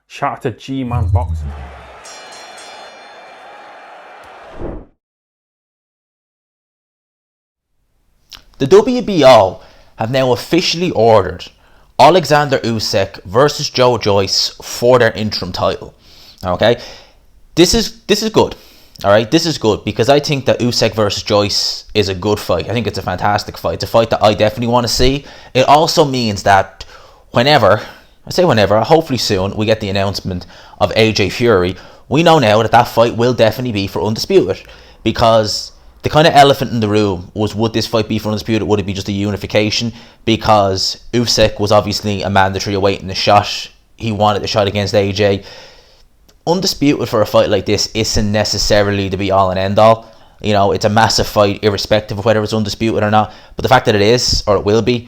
Shout out to G-Man Boxing. The WBO have now officially ordered Oleksandr Usyk versus Joyce for their interim title. Okay, this is good. All right, this is good because I think that Usyk versus Joyce is a good fight. I think it's a fantastic fight. It's a fight that I definitely want to see. It also means that whenever, hopefully soon, we get the announcement of AJ Fury, we know now that that fight will definitely be for Undisputed, because the kind of elephant in the room was, would this fight be for Undisputed? Would it be just a unification? Because Usyk was obviously a mandatory awaiting the shot. He wanted the shot against AJ. Undisputed for a fight like this isn't necessarily the be all and end all. You know, it's a massive fight irrespective of whether it's undisputed or not. But the fact that it is, or it will be,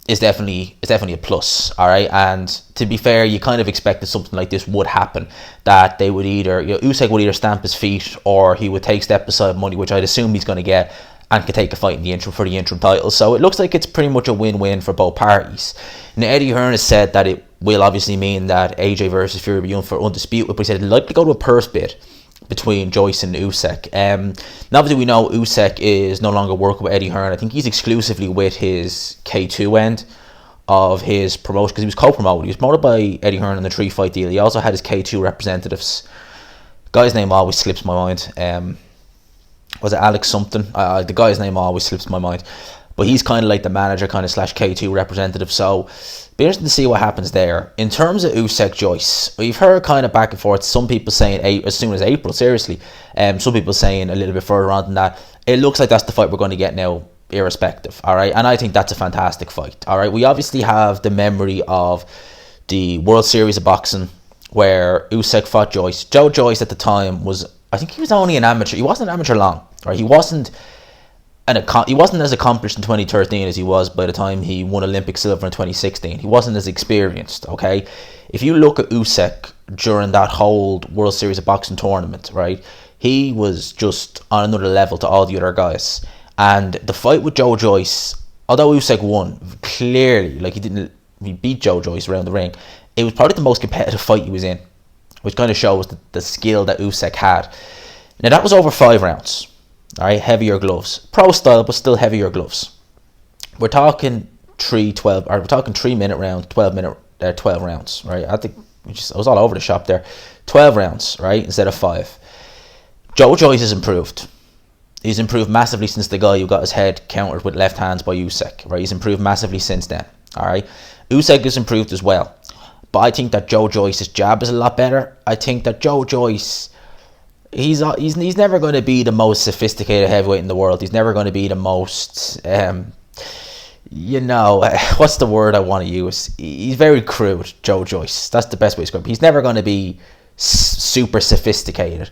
is definitely a plus. All right, and to be fair, you kind of expected something like this would happen. That they would either, Usyk would either stamp his feet or he would take step aside money, which I'd assume he's going to get, and could take a fight in the interim for the interim title. So it looks like it's pretty much a win-win for both parties. Now, Eddie Hearn has said that it will obviously mean that AJ versus Fury will be for Undisputed, but he said he'd like to go to a purse bid between Joyce and Usyk. Now, obviously, we know Usyk is no longer working with Eddie Hearn. I think he's exclusively with his K2 end of his promotion, because he was co-promoted. He was promoted by Eddie Hearn in the 3-fight deal. He also had his K2 representatives. Guy's name always slips my mind. Was it Alex something? The guy's name always slips my mind. But he's kind of like the manager, kind of slash K2 representative. So, be interesting to see what happens there. In terms of Usyk Joyce, we've heard kind of back and forth. Some people saying as soon as April, seriously. Some people saying a little bit further on than that. It looks like that's the fight we're going to get now, irrespective. All right, and I think that's a fantastic fight. All right, we obviously have the memory of the World Series of Boxing where Usyk fought Joyce. Joyce at the time was, I think he was only an amateur. He wasn't an amateur long. Right, he wasn't as accomplished in 2013 as he was by the time he won Olympic silver in 2016. He wasn't as experienced, okay? If you look at Usyk during that whole World Series of Boxing tournament, right, he was just on another level to all the other guys. And the fight with Joyce, although Usyk won, clearly, like he beat Joyce around the ring, it was probably the most competitive fight he was in, which kind of shows the skill that Usyk had. Now, that was over 5 rounds. All right, heavier gloves, pro style, but still heavier gloves. We're talking 3-minute round, 12 rounds, right? I think I was all over the shop there. 12 rounds, right, instead of 5. Joyce has improved. He's improved massively since the guy who got his head countered with left hands by Usyk, right? He's improved massively since then. All right, Usyk has improved as well, but I think that Joyce's jab is a lot better. I think that Joyce, he's never going to be the most sophisticated heavyweight in the world. He's never going to be the most, what's the word I want to use? He's very crude, Joyce. That's the best way to describe him. He's never going to be super sophisticated,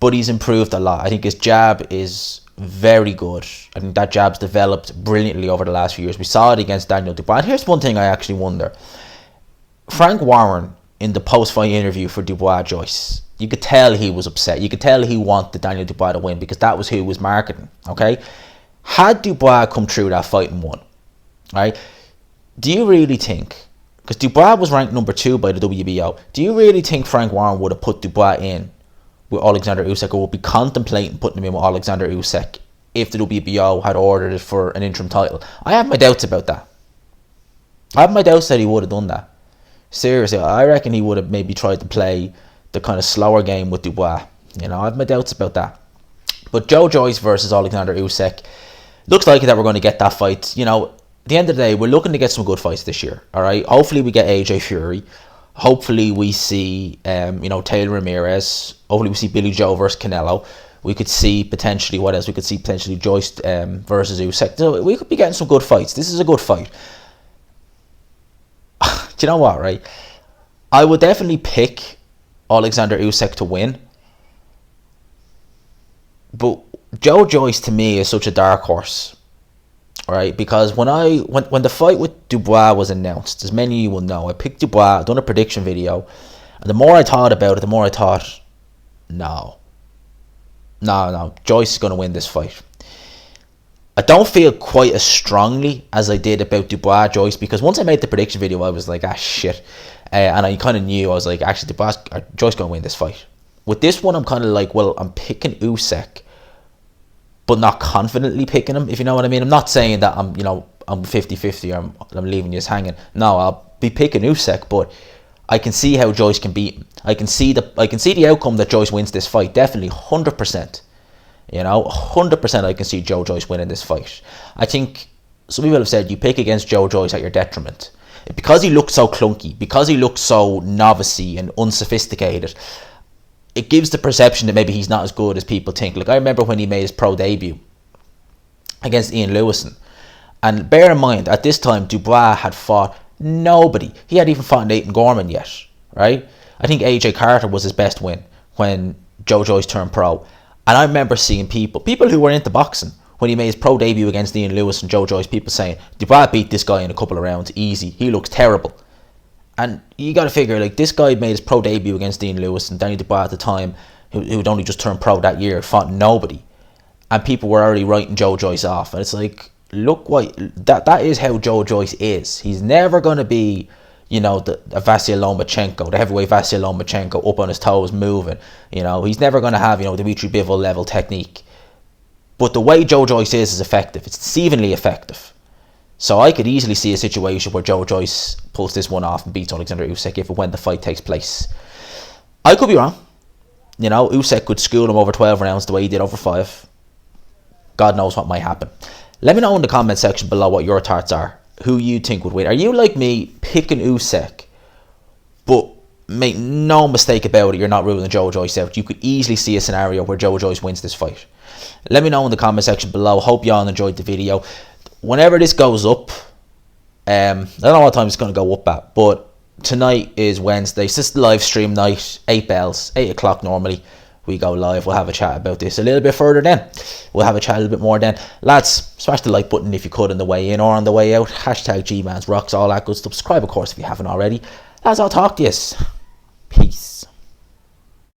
but he's improved a lot. I think his jab is very good. I think that jab's developed brilliantly over the last few years. We saw it against Daniel Dubois. And here's one thing I actually wonder. Frank Warren, in the post-fight interview for Dubois Joyce, you could tell he was upset. You could tell he wanted Daniel Dubois to win because that was who he was marketing, okay? Had Dubois come through that fight and won, right? Do you really think, because Dubois was ranked number 2 by the WBO, do you really think Frank Warren would have put Dubois in with Oleksandr Usyk, or would be contemplating putting him in with Oleksandr Usyk if the WBO had ordered it for an interim title? I have my doubts about that. I have my doubts that he would have done that. Seriously, I reckon he would have maybe tried to play the kind of slower game with Dubois. I have my doubts about that. But Joyce versus Oleksandr Usyk, looks like that we're going to get that fight. At the end of the day, we're looking to get some good fights this year. All right. Hopefully we get AJ Fury. Hopefully we see, Taylor Ramirez. Hopefully we see Billy Joe versus Canelo. We could see potentially, what else? We could see potentially Joyce versus Usyk. So we could be getting some good fights. This is a good fight. Do you know what, right? I would definitely pick Oleksandr Usyk to win. But Joyce to me is such a dark horse. Right? Because when the fight with Dubois was announced, as many of you will know, I picked Dubois, done a prediction video, and the more I thought about it, the more I thought, no, Joyce is going to win this fight. I don't feel quite as strongly as I did about Dubois Joyce, because once I made the prediction video, I was like, shit. And I kind of knew, I was like, actually, Joyce going to win this fight. With this one, I'm kind of like, well, I'm picking Usyk, but not confidently picking him, if you know what I mean. I'm not saying that I'm 50-50 or I'm leaving you hanging. No, I'll be picking Usyk, but I can see how Joyce can beat him. I can see the outcome that Joyce wins this fight. Definitely, 100%. 100% I can see Joe Joyce winning this fight. I think some people have said you pick against Joe Joyce at your detriment. Because he looks so clunky, because he looks so novice-y and unsophisticated, it gives the perception that maybe he's not as good as people think. Like, I remember when he made his pro debut against Ian Lewison. And bear in mind, at this time, Dubois had fought nobody. He hadn't even fought Nathan Gorman yet, right? I think AJ Carter was his best win when Joe Joyce turned pro. And I remember seeing people who were into boxing, when he made his pro debut against Ian Lewis and Joe Joyce, people saying, Dubois beat this guy in a couple of rounds, easy. He looks terrible. And you got to figure, like, this guy made his pro debut against Ian Lewis, and Danny Dubois at the time, who had only just turned pro that year, fought nobody. And people were already writing Joe Joyce off. And it's like, look what that is how Joe Joyce is. He's never going to be, the Vasyl Lomachenko, the heavyweight Vasyl Lomachenko, up on his toes, moving. He's never going to have, Dmitry Bivol level technique. But the way Joe Joyce is effective. It's deceivingly effective. So I could easily see a situation where Joe Joyce pulls this one off and beats Oleksandr Usyk if and when the fight takes place. I could be wrong. Usyk could school him over 12 rounds the way he did over 5. God knows what might happen. Let me know in the comment section below what your thoughts are. Who you think would win. Are you like me, picking Usyk, but make no mistake about it, you're not ruling Joe Joyce out? You could easily see a scenario where Joe Joyce wins this fight. Let me know in the comment section below. Hope y'all enjoyed the video. Whenever this goes up, I don't know what time it's going to go up at, but tonight is Wednesday. It's just live stream night, 8 bells, 8 o'clock normally. We go live. We'll have a chat about this a little bit further then. We'll have a chat a little bit more then. Lads, smash the like button if you could on the way in or on the way out. Hashtag GMansRocks, all that good stuff. Subscribe, of course, if you haven't already. Lads, I'll talk to you. Peace.